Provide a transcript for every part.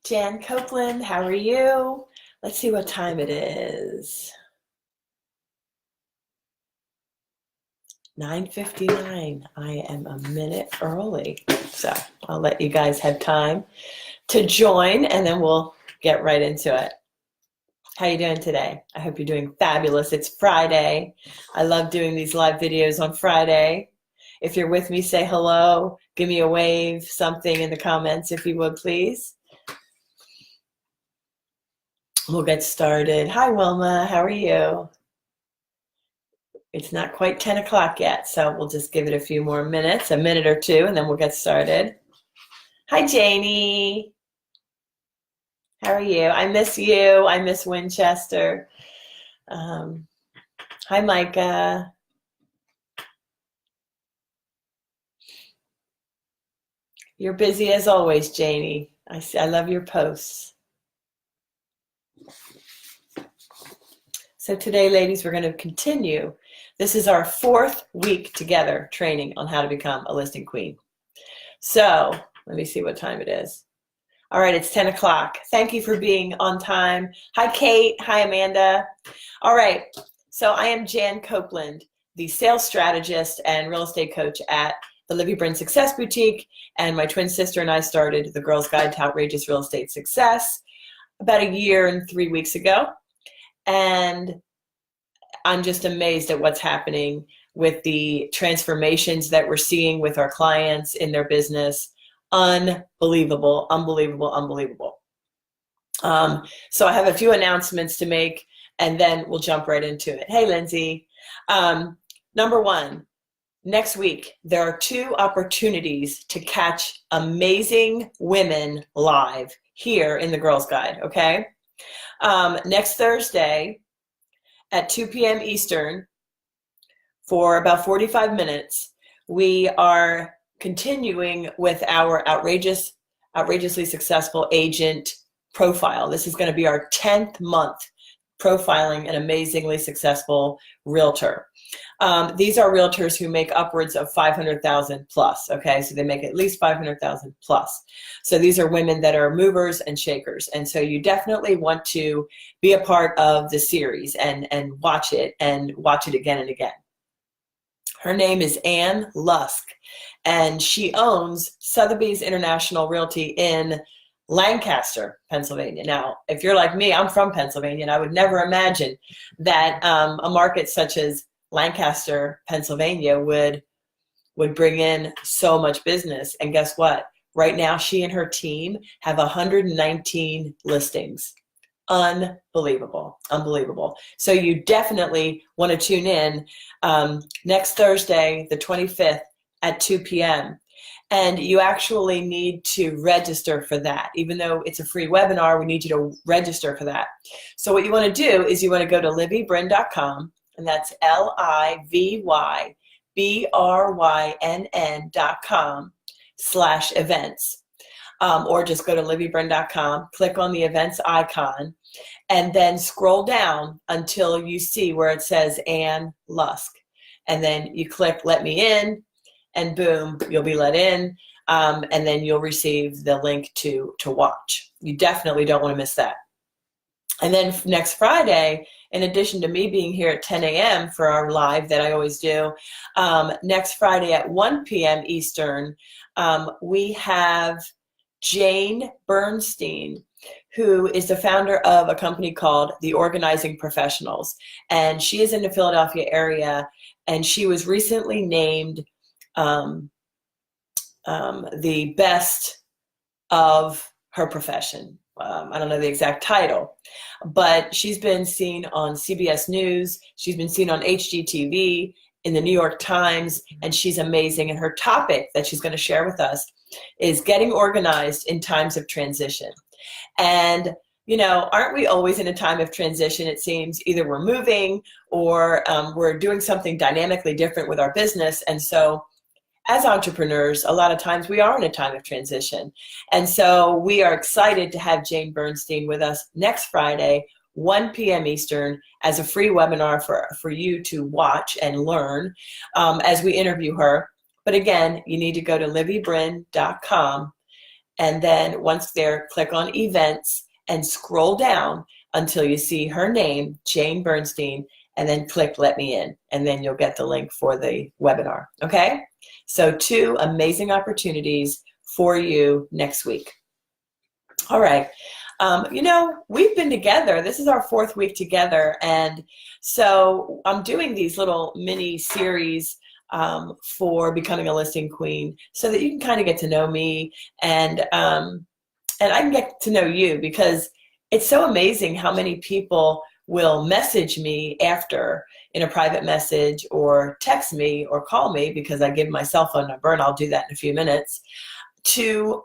Jan Copeland, how are you? Let's see what time it is. 9:59. I am a minute early, so I'll let you guys have time to join, and then we'll get right into it. How you doing today? I hope you're doing fabulous. It's Friday. I love doing these live videos on Friday. If you're with me, say hello. Give me a wave, something in the comments if you would, please. We'll get started. Hi, Wilma. How are you? It's not quite 10 o'clock yet, so we'll just give it a few more minutes, a minute or two, and then we'll get started. Hi, Janie. How are you? I miss you. I miss Winchester. Hi, Micah. You're busy as always, Janie. I love your posts. So today, ladies, we're going to continue. This is our 4th week together training on how to become a listing queen. So let me see what time it is. All right, it's 10 o'clock. Thank you for being on time. Hi, Kate. Hi, Amanda. All right, so I am Jan Copeland, the sales strategist and real estate coach at the Livy Bryn Success Boutique, and my twin sister and I started the Girls Guide to Outrageous Real Estate Success about a year and 3 weeks ago. And I'm just amazed at what's happening with the transformations that we're seeing with our clients in their business. Unbelievable, unbelievable, unbelievable. So I have a few announcements to make, and then we'll jump right into it. Hey, Lindsay. Number one, next week, there are 2 opportunities to catch amazing women live here in the Girls Guide, okay? Next Thursday at 2 p.m. Eastern for about 45 minutes, we are continuing with our outrageously successful agent profile. This is going to be our 10th month profiling an amazingly successful realtor. These are realtors who make upwards of 500,000 plus, okay? So they make at least 500,000 plus. So these are women that are movers and shakers. And so you definitely want to be a part of the series and watch it again and again. Her name is Ann Lusk, and she owns Sotheby's International Realty in Lancaster, Pennsylvania. Now, if you're like me, I'm from Pennsylvania, and I would never imagine that a market such as Lancaster, Pennsylvania would bring in so much business. And guess what? Right now, she and her team have 119 listings. Unbelievable, unbelievable. So you definitely want to tune in next Thursday, the 25th at 2 p.m. And you actually need to register for that. Even though it's a free webinar, we need you to register for that. So what you want to do is you want to go to livybryn.com, and that's livybryn.com/events. Or just go to livybryn.com, click on the events icon, and then scroll down until you see where it says Ann Lusk. And then you click Let Me In, and boom, you'll be let in, and then you'll receive the link to watch. You definitely don't want to miss that. And then next Friday, in addition to me being here at 10 a.m. for our live that I always do, next Friday at 1 p.m. Eastern, we have Jane Bernstein, who is the founder of a company called The Organizing Professionals. And she is in the Philadelphia area, and she was recently named the best of her profession. I don't know the exact title, but she's been seen on CBS News. She's been seen on HGTV, in the New York Times, and she's amazing. And her topic that she's going to share with us is getting organized in times of transition. And, you know, aren't we always in a time of transition? It seems either we're moving or we're doing something dynamically different with our business. And so as entrepreneurs, a lot of times we are in a time of transition. And so we are excited to have Jane Bernstein with us next Friday, 1 p.m. Eastern, as a free webinar for you to watch and learn as we interview her. But again, you need to go to livybryn.com And then once there, click on events and scroll down until you see her name, Jane Bernstein, and then click let me in. And then you'll get the link for the webinar. Okay? So 2 amazing opportunities for you next week. All right. You know, we've been together. This is our 4th week together. And so I'm doing these little mini series for becoming a listing queen so that you can kind of get to know me and I can get to know you, because it's so amazing how many people will message me after in a private message or text me or call me, because I give my cell phone number, and I'll do that in a few minutes, to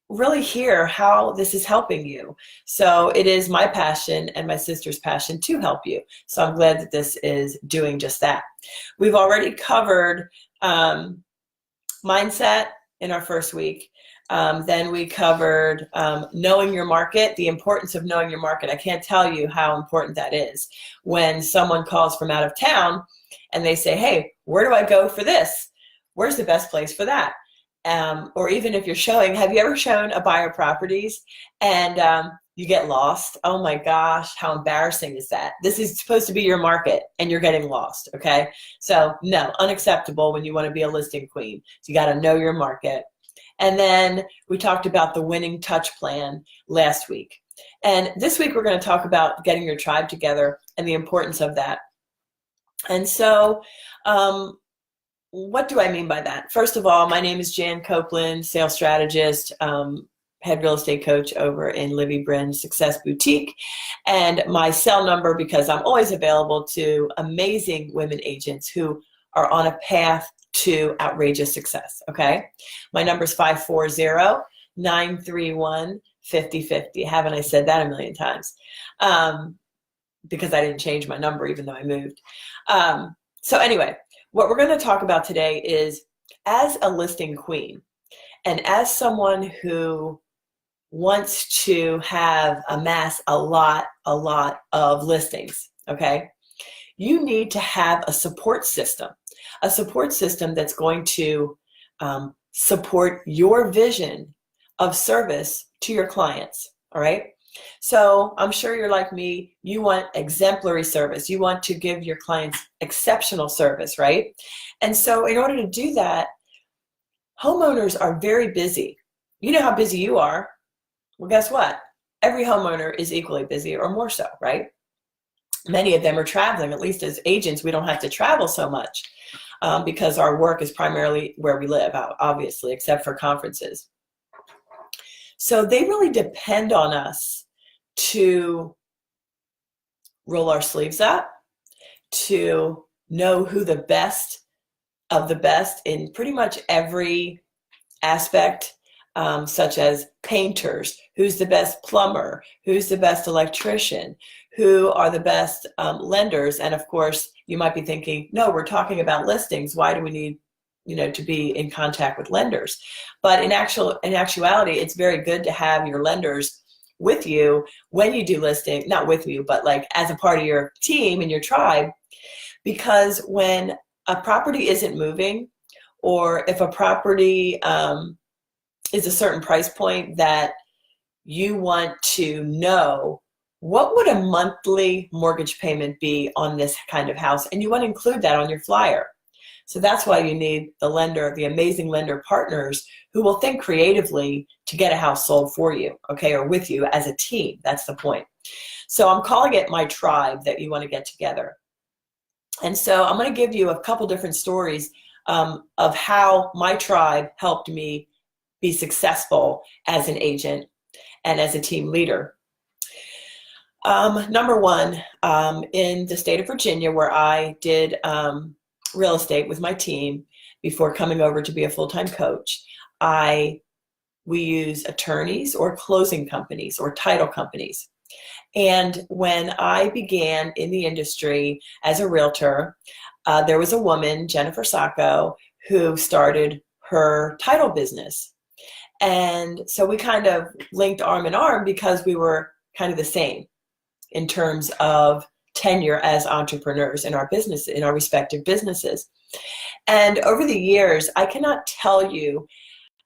really hear how this is helping you. So it is my passion and my sister's passion to help you. So I'm glad that this is doing just that. We've already covered mindset in our first week. Then we covered knowing your market, the importance of knowing your market. I can't tell you how important that is. When someone calls from out of town and they say, hey, where do I go for this? Where's the best place for that? Or even if you're showing, have you ever shown a buyer properties and you get lost? Oh my gosh, how embarrassing is that? This is supposed to be your market and you're getting lost, okay? So no, unacceptable when you want to be a listing queen. So you got to know your market. And then we talked about the winning touch plan last week. And this week we're going to talk about getting your tribe together and the importance of that. And so what do I mean by that? First of all, my name is Jan Copeland, sales strategist, head real estate coach over in Livy Bryn Success Boutique. And my cell number, because I'm always available to amazing women agents who are on a path to outrageous success, okay? My number is 540-931-5050. Haven't I said that a million times? Because I didn't change my number even though I moved. So anyway, what we're going to talk about today is, as a listing queen and as someone who wants to amass a lot of listings, okay, you need to have a support system that's going to support your vision of service to your clients, all right? So I'm sure you're like me, you want exemplary service. You want to give your clients exceptional service, right? And so in order to do that, homeowners are very busy. You know how busy you are. Well, guess what? Every homeowner is equally busy or more so, right? Many of them are traveling. At least as agents, we don't have to travel so much because our work is primarily where we live, obviously, except for conferences. So they really depend on us to roll our sleeves up, to know who the best of the best in pretty much every aspect, such as painters, who's the best plumber, who's the best electrician, who are the best lenders. And of course, you might be thinking, no, we're talking about listings. Why do we need to be in contact with lenders? But in actuality, it's very good to have your lenders with you when you do listing, not with you, but like as a part of your team and your tribe, because when a property isn't moving, or if a property is a certain price point that you want to know, what would a monthly mortgage payment be on this kind of house? And you want to include that on your flyer. So that's why you need the lender, the amazing lender partners who will think creatively to get a house sold for you, okay, or with you as a team. That's the point. So I'm calling it my tribe that you want to get together. And so I'm going to give you a couple different stories of how my tribe helped me be successful as an agent and as a team leader. Number one, in the state of Virginia, where I did real estate with my team before coming over to be a full-time coach, we use attorneys or closing companies or title companies. And when I began in the industry as a realtor, there was a woman, Jennifer Sacco, who started her title business. And so we kind of linked arm in arm because we were kind of the same in terms of tenure as entrepreneurs in our business, in our respective businesses. And over the years, I cannot tell you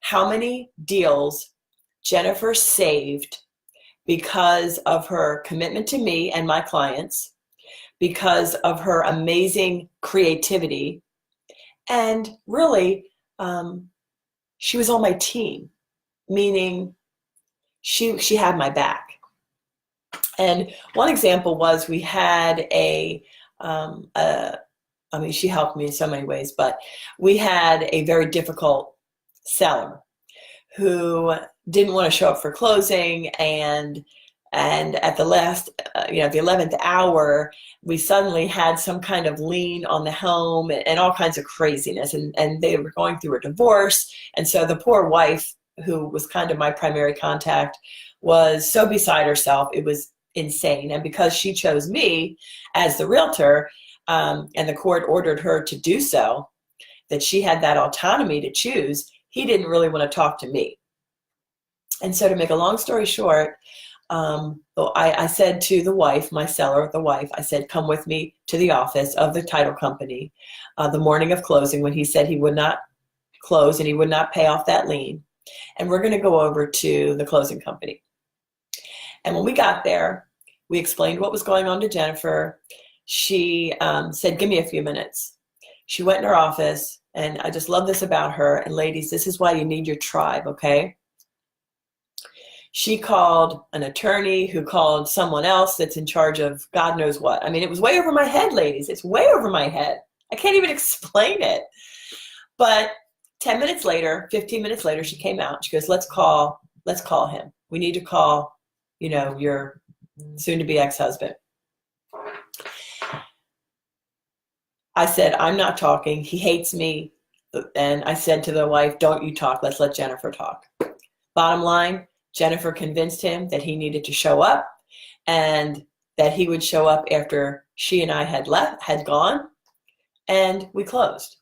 how many deals Jennifer saved because of her commitment to me and my clients, because of her amazing creativity, and really, she was on my team, meaning she had my back. And one example was we had I mean, she helped me in so many ways, but we had a very difficult seller who didn't want to show up for closing, and at the last, the 11th hour, we suddenly had some kind of lien on the home and all kinds of craziness, and they were going through a divorce, and so the poor wife, who was kind of my primary contact, was so beside herself. It was insane. And because she chose me as the realtor, and the court ordered her to do so, that she had that autonomy to choose, he didn't really want to talk to me. And so, to make a long story short, I said to the wife, my seller, the wife, I said, come with me to the office of the title company the morning of closing, when he said he would not close and he would not pay off that lien. And we're going to go over to the closing company. And when we got there, we explained what was going on to Jennifer. She said, give me a few minutes. She went in her office, and I just love this about her. And ladies, this is why you need your tribe, okay? She called an attorney who called someone else that's in charge of God knows what. I mean, it was way over my head, ladies. It's way over my head. I can't even explain it. But 10 minutes later, 15 minutes later, she came out. She goes, let's call him. We need to call, your soon-to-be ex-husband. I said, I'm not talking. He hates me. And I said to the wife, don't you talk. Let's let Jennifer talk. Bottom line, Jennifer convinced him that he needed to show up, and that he would show up after she and I had gone, and we closed.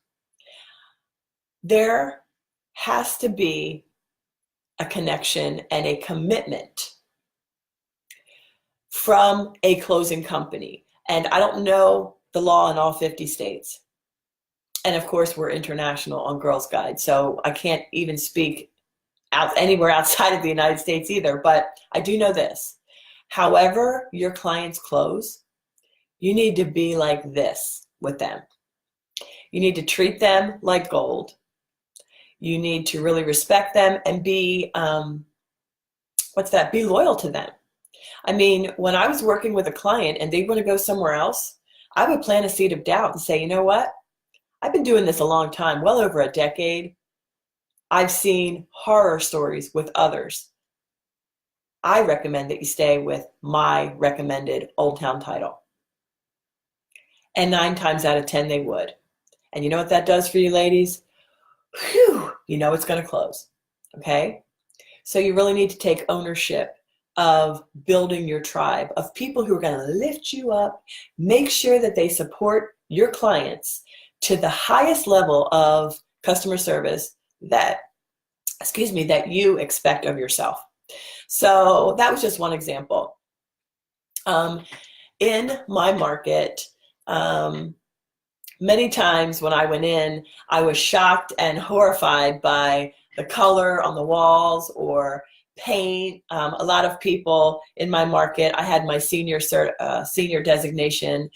There has to be a connection and a commitment from a closing company. And I don't know the law in all 50 states. And of course, we're international on Girls Guide, so I can't even speak anywhere outside of the United States either. But I do know this. However your clients close, you need to be like this with them. You need to treat them like gold. You need to really respect them and be, be loyal to them. I mean, when I was working with a client and they want to go somewhere else, I would plant a seed of doubt and say, you know what? I've been doing this a long time, well over a decade. I've seen horror stories with others. I recommend that you stay with my recommended Old Town title. And 9 times out of 10, they would. And you know what that does for you, ladies? Whew, you know it's going to close. Okay? So you really need to take ownership of building your tribe of people who are going to lift you up, make sure that they support your clients to the highest level of customer service that you expect of yourself. So that was just one example. In my market, many times when I went in, I was shocked and horrified by the color on the walls or paint. A lot of people in my market, I had my senior designation,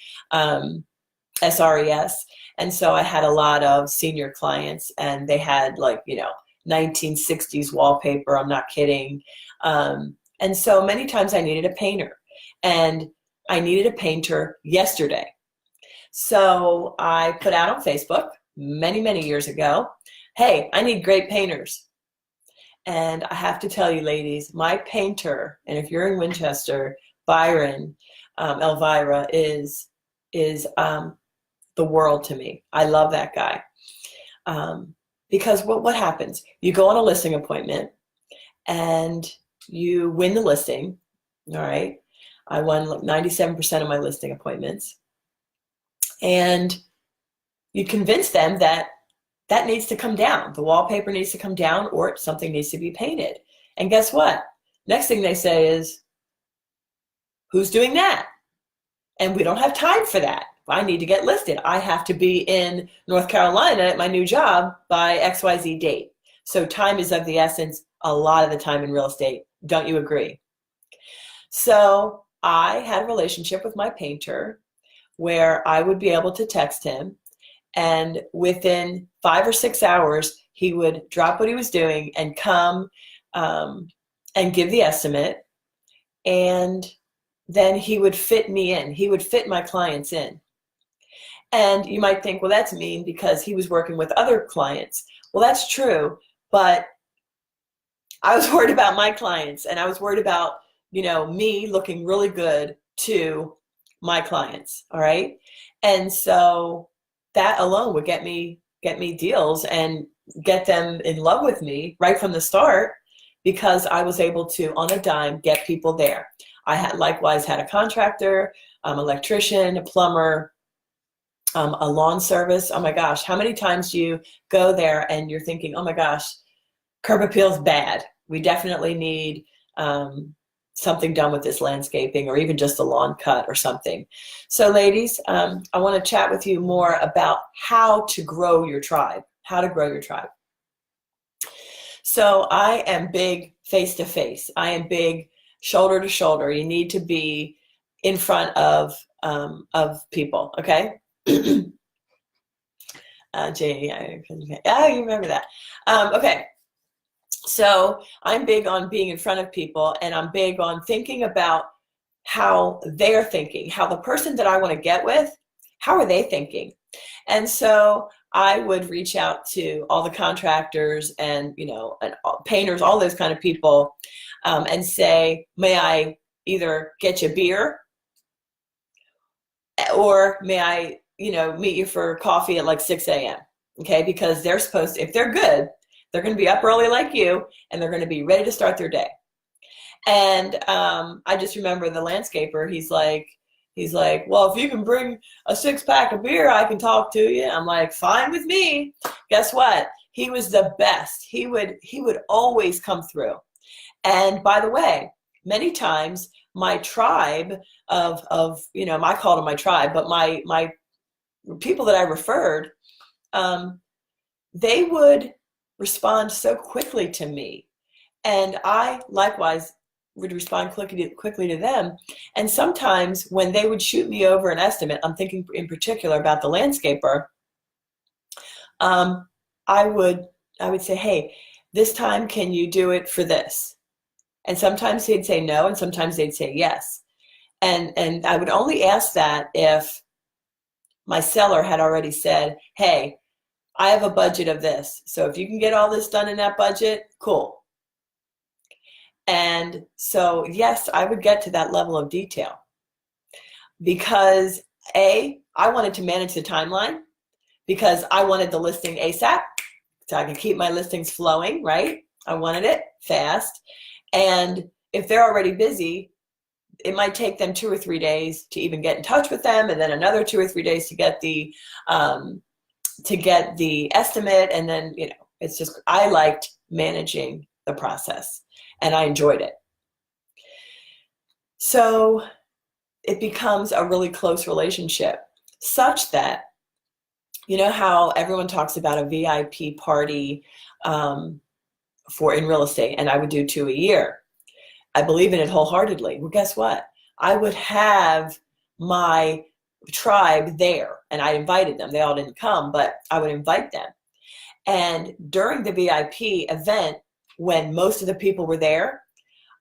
SRES, and so I had a lot of senior clients, and they had 1960s wallpaper. I'm not kidding. And so many times I needed a painter, and I needed a painter yesterday. So I put out on Facebook many, many years ago, hey, I need great painters. And I have to tell you, ladies, my painter, and if you're in Winchester, Byron, Elvira is the world to me. I love that guy. Because what happens? You go on a listing appointment and you win the listing, all right? I won 97% of my listing appointments. And you convince them that needs to come down. The wallpaper needs to come down, or something needs to be painted. And guess what? Next thing they say is, who's doing that? And we don't have time for that. I need to get listed. I have to be in North Carolina at my new job by XYZ date. So time is of the essence a lot of the time in real estate. Don't you agree? So I had a relationship with my painter where I would be able to text him, and within 5 or 6 hours, he would drop what he was doing and come and give the estimate, and then he would fit me in. He would fit my clients in. And you might think, well, that's mean because he was working with other clients. Well, that's true, but I was worried about my clients, and I was worried about, me looking really good to my clients, all right? And so that alone would get me deals and get them in love with me right from the start, because I was able to, on a dime, get people there. I had likewise had a contractor, electrician, a plumber, a lawn service. Oh my gosh, how many times do you go there and you're thinking, oh my gosh, curb appeal's bad. We definitely need something done with this landscaping, or even just a lawn cut or something. So ladies, I want to chat with you more about how to grow your tribe, So I am big face to face. I am big shoulder to shoulder. You need to be in front of people, okay? Jay, you remember that. Okay. So I'm big on being in front of people, and I'm big on thinking about how they're thinking, how the person that I want to get with, how are they thinking? And so I would reach out to all the contractors and, and painters, all those kind of people, and say, may I either get you beer, or may I, meet you for coffee at like 6 a.m. Okay, because they're supposed to, if they're good, they're going to be up early like you, and they're going to be ready to start their day. And I just remember the landscaper, he's like, well, if you can bring a 6-pack of beer, I can talk to you. I'm like, fine with me. Guess what? He was the best. He would always come through. And by the way, many times my tribe of I called them my tribe, but my people that I referred, they would respond so quickly to me, and I likewise would respond quickly to them. And sometimes when they would shoot me over an estimate, I'm thinking in particular about the landscaper, I would say, hey, this time can you do it for this? And sometimes they'd say no, and sometimes they'd say yes. And I would only ask that if my seller had already said, hey, I have a budget of this, so if you can get all this done in that budget, cool. And so, yes, I would get to that level of detail because I wanted to manage the timeline, because I wanted the listing ASAP so I could keep my listings flowing, right? I wanted it fast. And if they're already busy, it might take them 2 or 3 days to even get in touch with them, and then another 2 or 3 days to get the estimate. And then, it's just, I liked managing the process, and I enjoyed it. So it becomes a really close relationship, such that, how everyone talks about a VIP party for in real estate, and I would do 2 a year. I believe in it wholeheartedly. Well, guess what? I would have my tribe there, and I invited them. They all didn't come, but I would invite them. And during the VIP event, when most of the people were there,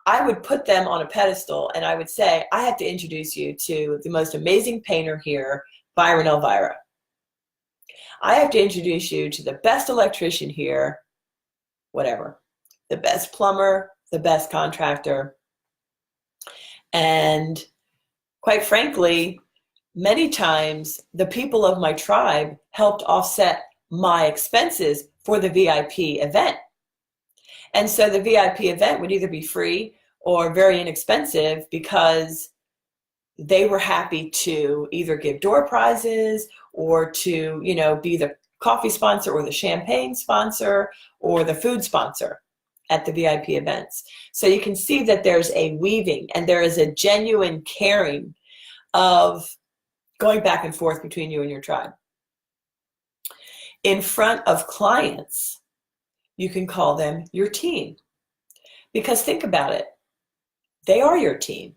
I would put them on a pedestal, and I would say, I have to introduce you to the most amazing painter here, Byron Elvira. I have to introduce you to the best electrician here, whatever, the best plumber, the best contractor. And quite frankly, many times the people of my tribe helped offset my expenses for the VIP event. And so the VIP event would either be free or very inexpensive, because they were happy to either give door prizes or to, be the coffee sponsor or the champagne sponsor or the food sponsor at the VIP events. So you can see that there's a weaving, and there is a genuine caring of going back and forth between you and your tribe. In front of clients, you can call them your team. Because think about it. They are your team.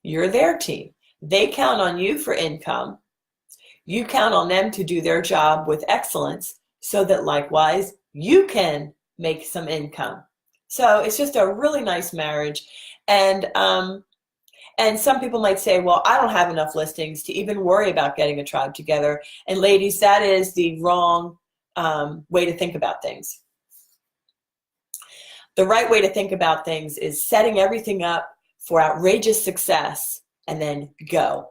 You're their team. They count on you for income. You count on them to do their job with excellence so that likewise you can make some income. So it's just a really nice marriage. And some people might say, well, I don't have enough listings to even worry about getting a tribe together. And ladies, that is the wrong way to think about things. The right way to think about things is setting everything up for outrageous success and then go.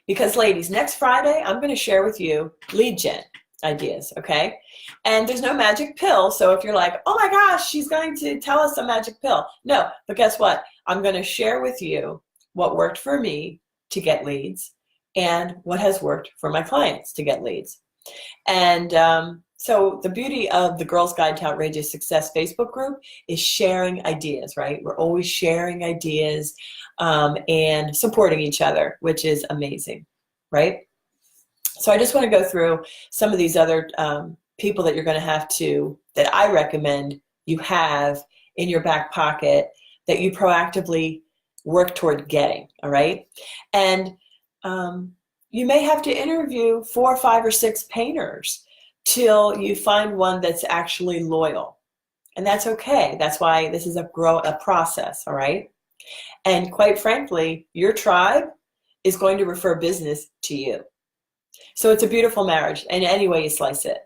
Because ladies, next Friday, I'm going to share with you lead gen ideas, okay? And there's no magic pill, so if you're like, oh my gosh, she's going to tell us a magic pill. No, but guess what? I'm going to share with you what worked for me to get leads and what has worked for my clients to get leads. And so the beauty of the Girls Guide to Outrageous Success Facebook group is sharing ideas, right? We're always sharing ideas and supporting each other, which is amazing, right? So I just want to go through some of these other people that you're going to have to, that I recommend you have in your back pocket that you proactively work toward getting, all right? And you may have to interview 4, 5, or 6 painters till you find one that's actually loyal. And that's okay. That's why this is a process, all right? And quite frankly, your tribe is going to refer business to you. So it's a beautiful marriage, and any way you slice it.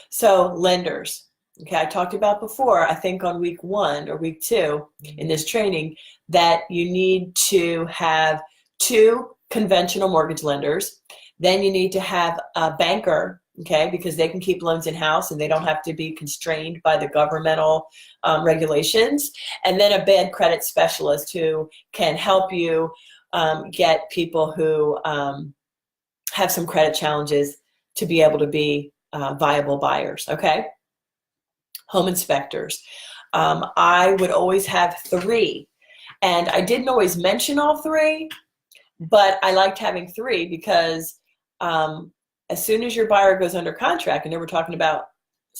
So lenders, okay, I talked about before, I think on week 1 or week 2 in this training, that you need to have 2 conventional mortgage lenders. Then you need to have a banker, okay, because they can keep loans in-house and they don't have to be constrained by the governmental regulations. And then a bad credit specialist who can help you get people who have some credit challenges to be able to be viable buyers, okay? Home inspectors. I would always have 3. And I didn't always mention all 3, but I liked having 3 because as soon as your buyer goes under contract, and then we're talking about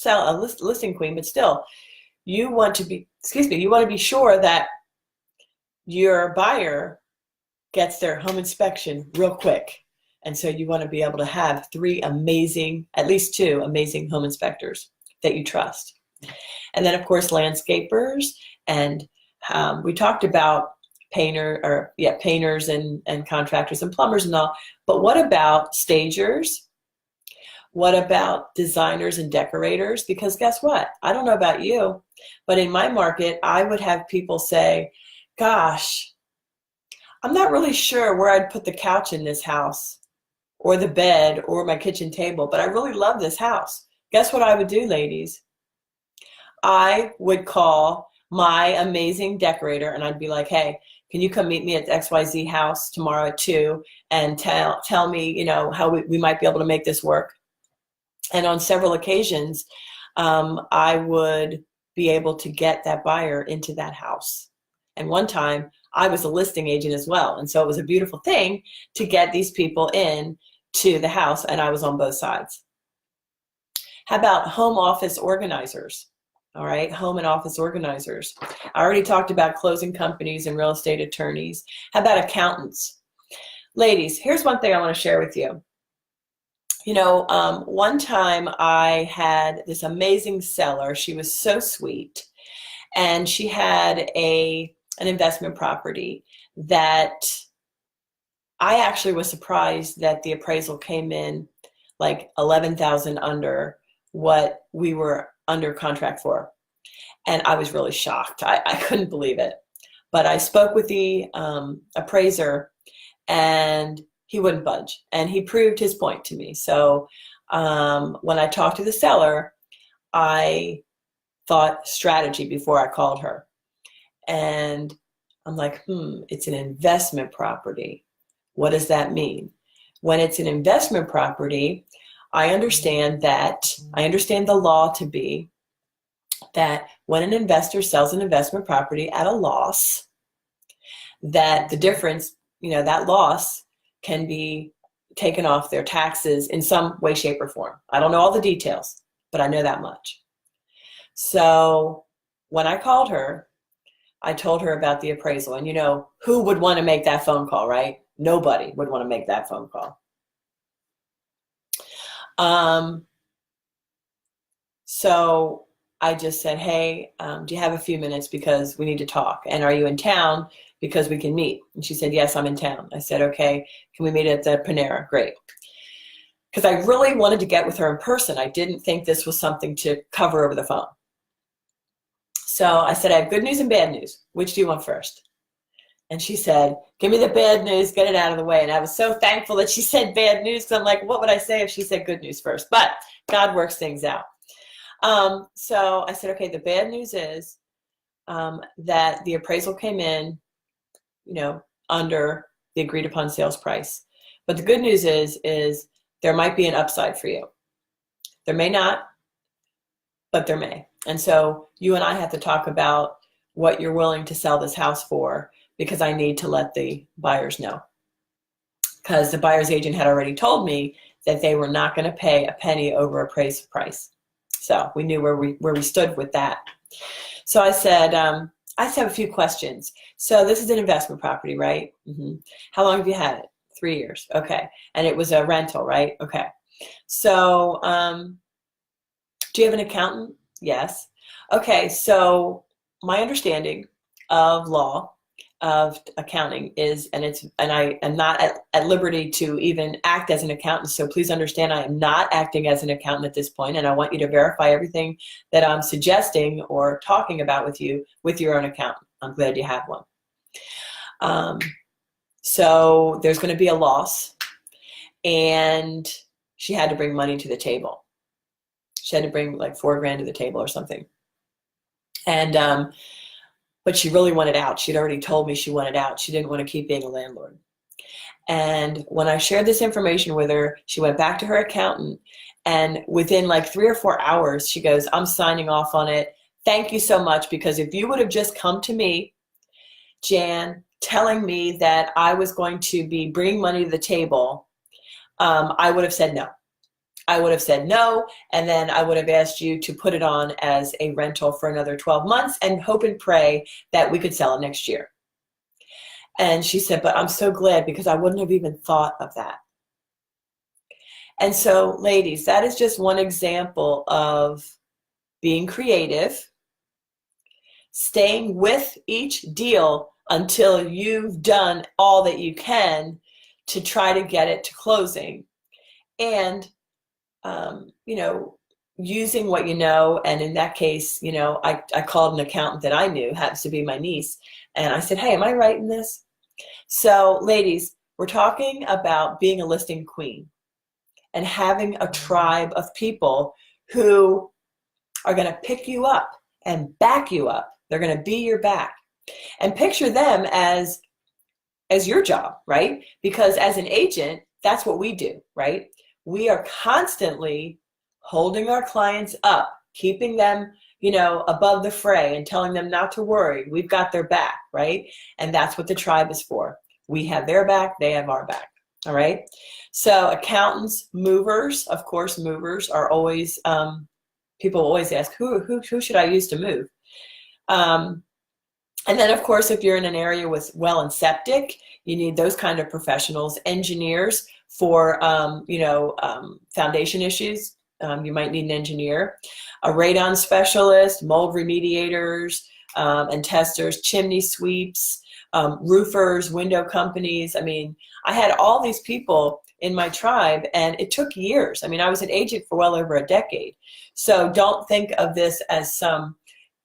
listing queen, but still, you want to be, you want to be sure that your buyer gets their home inspection real quick. And so you want to be able to have 3 amazing, at least 2 amazing home inspectors that you trust. And then of course, landscapers, and we talked about painters and contractors and plumbers and all, but what about stagers? What about designers and decorators? Because guess what? I don't know about you, but in my market, I would have people say, gosh, I'm not really sure where I'd put the couch in this house or the bed or my kitchen table, but I really love this house. Guess what I would do, ladies? I would call my amazing decorator and I'd be like, hey, can you come meet me at the XYZ house tomorrow at 2 and tell me, you know, how we might be able to make this work. And on several occasions, I would be able to get that buyer into that house. And one time I was a listing agent as well. And so it was a beautiful thing to get these people in to the house, and I was on both sides. How about home office organizers? All right, home and office organizers. I already talked about closing companies and real estate attorneys. How about accountants? Ladies, here's one thing I want to share with you. You know, one time I had this amazing seller. She was so sweet, and she had an investment property that I actually was surprised that the appraisal came in like 11,000 under what we were under contract for. And I was really shocked. I couldn't believe it. But I spoke with the appraiser, and he wouldn't budge. And he proved his point to me. So when I talked to the seller, I thought strategy before I called her. And I'm like, it's an investment property. What does that mean? When it's an investment property, I understand the law to be that when an investor sells an investment property at a loss, that the difference, you know, that loss can be taken off their taxes in some way, shape, or form. I don't know all the details, but I know that much. So when I called her, I told her about the appraisal. And you know, who would want to make that phone call, right? Nobody would want to make that phone call. So I just said, hey, do you have a few minutes because we need to talk? And are you in town because we can meet? And she said, yes, I'm in town. I said, okay, can we meet at the Panera? Great. Because I really wanted to get with her in person. I didn't think this was something to cover over the phone. So I said, I have good news and bad news. Which do you want first? And she said, give me the bad news, get it out of the way. And I was so thankful that she said bad news. So I'm like, what would I say if she said good news first? But God works things out. So I said, okay, the bad news is that the appraisal came in, you know, under the agreed upon sales price. But the good news is there might be an upside for you. There may not, but there may. And so you and I have to talk about what you're willing to sell this house for, because I need to let the buyers know. Because the buyer's agent had already told me that they were not going to pay a penny over appraised price. So we knew where we stood with that. So I said, I just have a few questions. So this is an investment property, right? Mm-hmm. How long have you had it? 3 years. Okay. And it was a rental, right? Okay. So do you have an accountant? Yes. Okay. So my understanding of law, of accounting is, and I am not at liberty to even act as an accountant. So please understand, I am not acting as an accountant at this point, and I want you to verify everything that I'm suggesting or talking about with you with your own accountant. I'm glad you have one. So there's going to be a loss, and she had to bring money to the table. She had to bring like $4,000 to the table or something. And but she really wanted out. She'd already told me she wanted out. She didn't want to keep being a landlord. And when I shared this information with her, she went back to her accountant, and within like 3 or 4 hours, she goes, I'm signing off on it. Thank you so much, because if you would have just come to me, Jan, telling me that I was going to be bringing money to the table, I would have said no. I would have said no, and then I would have asked you to put it on as a rental for another 12 months and hope and pray that we could sell it next year. And she said, but I'm so glad, because I wouldn't have even thought of that. And so, ladies, that is just one example of being creative, staying with each deal until you've done all that you can to try to get it to closing, and you know, using what you know. And in that case, you know, I called an accountant that I knew, happens to be my niece, and I said, hey, am I right in this? So ladies, we're talking about being a listing queen and having a tribe of people who are going to pick you up and back you up. They're going to be your back. And picture them as your job, right? Because as an agent, that's what we do, right? We are constantly holding our clients up, keeping them, you know, above the fray, and telling them not to worry. We've got their back, right? And that's what the tribe is for. We have their back, they have our back. All right. So accountants, movers, of course, movers are always, people always ask, who should I use to move? And then, of course, if you're in an area with well and septic, you need those kind of professionals. Engineers for, foundation issues. You might need an engineer. A radon specialist, mold remediators and testers, chimney sweeps, roofers, window companies. I mean, I had all these people in my tribe, and it took years. I mean, I was an agent for well over a decade. So don't think of this as some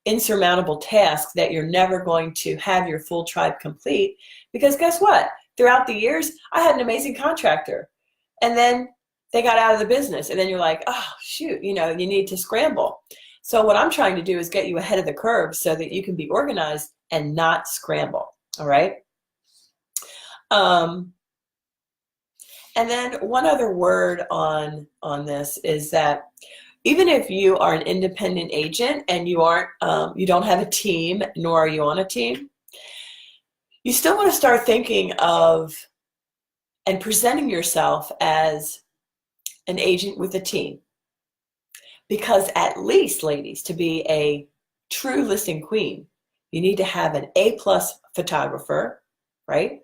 insurmountable task that you're never going to have your full tribe complete, because guess what? Throughout the years, I had an amazing contractor, and then they got out of the business, and then you're like, oh, shoot, you know, you need to scramble. So what I'm trying to do is get you ahead of the curve so that you can be organized and not scramble, all right? And then one other word on this is that even if you are an independent agent and you aren't, you don't have a team, nor are you on a team, you still want to start thinking of and presenting yourself as an agent with a team. Because at least, ladies, to be a true listing queen, you need to have an A-plus photographer, right?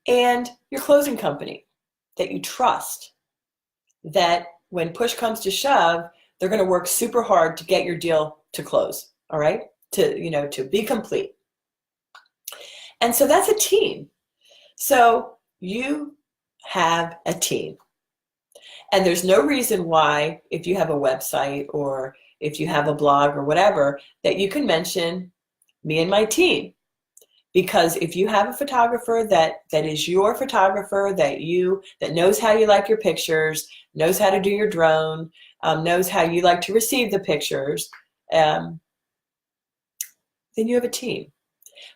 And your closing company that you trust, that when push comes to shove, they're going to work super hard to get your deal to close, all right? To be complete. And so that's a team. So you have a team. And there's no reason why, if you have a website or if you have a blog or whatever, that you can mention me and my team. Because if you have a photographer that is your photographer, that knows how you like your pictures, knows how to do your drone, knows how you like to receive the pictures, then you have a team.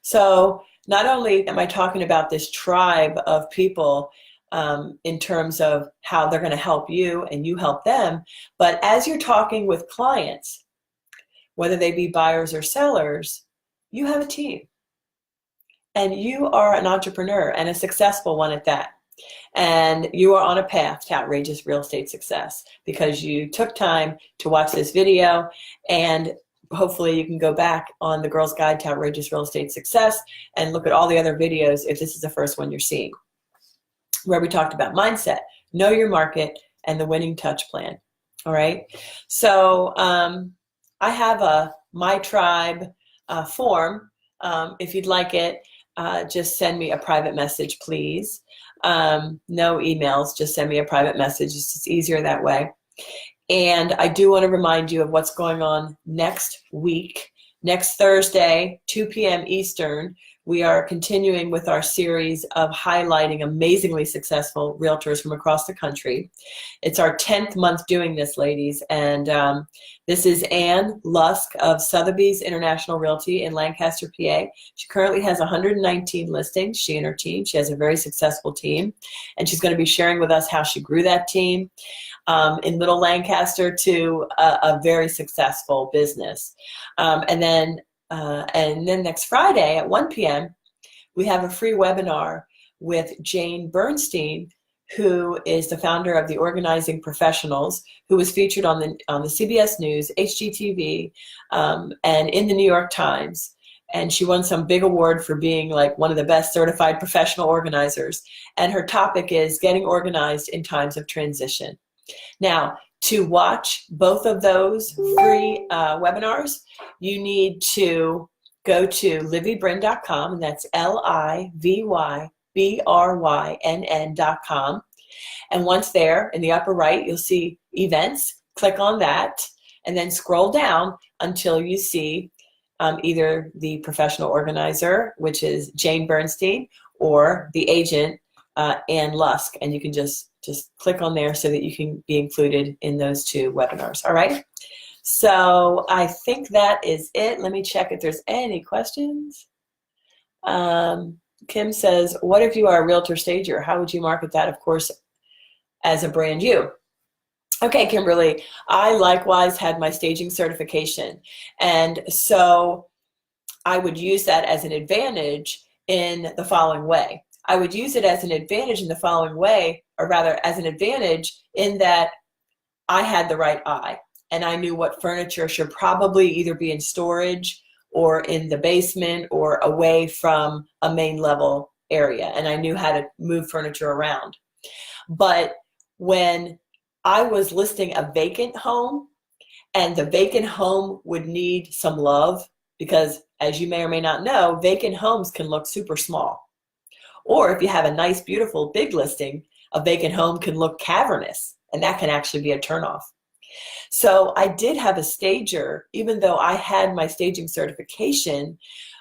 So not only am I talking about this tribe of people in terms of how they're going to help you and you help them, but as you're talking with clients, whether they be buyers or sellers, you have a team. And you are an entrepreneur, and a successful one at that. And you are on a path to outrageous real estate success because you took time to watch this video, and hopefully you can go back on the Girl's Guide to Outrageous Real Estate Success and look at all the other videos if this is the first one you're seeing, where we talked about mindset, know your market, and the winning touch plan. All right. So I have a My Tribe form. If you'd like it, just send me a private message, please. No emails, just send me a private message. It's just easier that way. And I do want to remind you of what's going on next week. Next Thursday, 2 p.m. Eastern, we are continuing with our series of highlighting amazingly successful realtors from across the country. It's our 10th month doing this, ladies, and this is Ann Lusk of Sotheby's International Realty in Lancaster, PA. She currently has 119 listings, she and her team. She has a very successful team, and she's going to be sharing with us how she grew that team in Little Lancaster to a very successful business. And then next Friday at 1 p.m., we have a free webinar with Jane Bernstein, who is the founder of the Organizing Professionals, who was featured on the CBS News, HGTV, and in the New York Times. And she won some big award for being like one of the best certified professional organizers. And her topic is getting organized in times of transition. Now, to watch both of those free webinars, you need to go to livybryn.com, and that's LIVYBRYNN.com. And once there, in the upper right, you'll see events. Click on that, and then scroll down until you see either the professional organizer, which is Jane Bernstein, or the agent, Ann Lusk, and you can just click on there so that you can be included in those two webinars. All right. So I think that is it. Let me check if there's any questions. Kim says, what if you are a realtor stager? How would you market that, of course, as a brand you? Okay, Kimberly, I likewise had my staging certification. And so I would use that as an advantage in the following way. I would use it as an advantage in the following way, or rather as an advantage in that I had the right eye and I knew what furniture should probably either be in storage or in the basement or away from a main level area. And I knew how to move furniture around. But when I was listing a vacant home and the vacant home would need some love, because as you may or may not know, vacant homes can look super small. Or if you have a nice, beautiful, big listing, a vacant home can look cavernous, and that can actually be a turnoff. So I did have a stager, even though I had my staging certification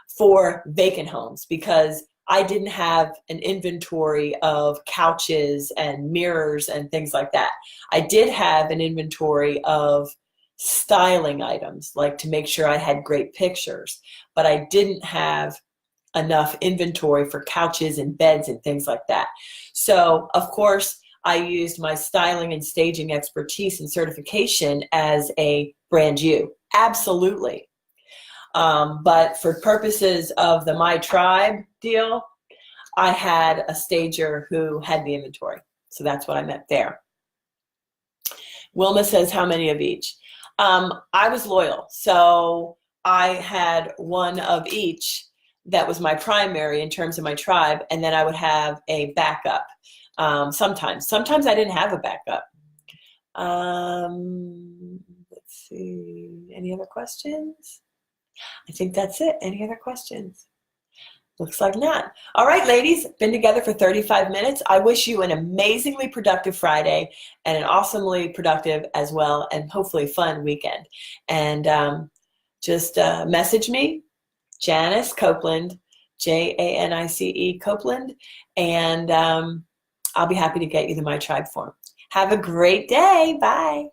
for vacant homes, because I didn't have an inventory of couches and mirrors and things like that. I did have an inventory of styling items, like to make sure I had great pictures, but I didn't have enough inventory for couches and beds and things like that. So, of course, I used my styling and staging expertise and certification as a brand you. Absolutely. But for purposes of the My Tribe deal, I had a stager who had the inventory. So that's what I meant there. Wilma says, how many of each? I was loyal, so I had one of each that was my primary in terms of my tribe, and then I would have a backup. Sometimes I didn't have a backup. Let's see. Any other questions? I think that's it. Any other questions? Looks like not. All right, ladies, been together for 35 minutes. I wish you an amazingly productive Friday and an awesomely productive as well and hopefully fun weekend. And just message me, Janice Copeland, Janice Copeland, and I'll be happy to get you the My Tribe form. Have a great day. Bye.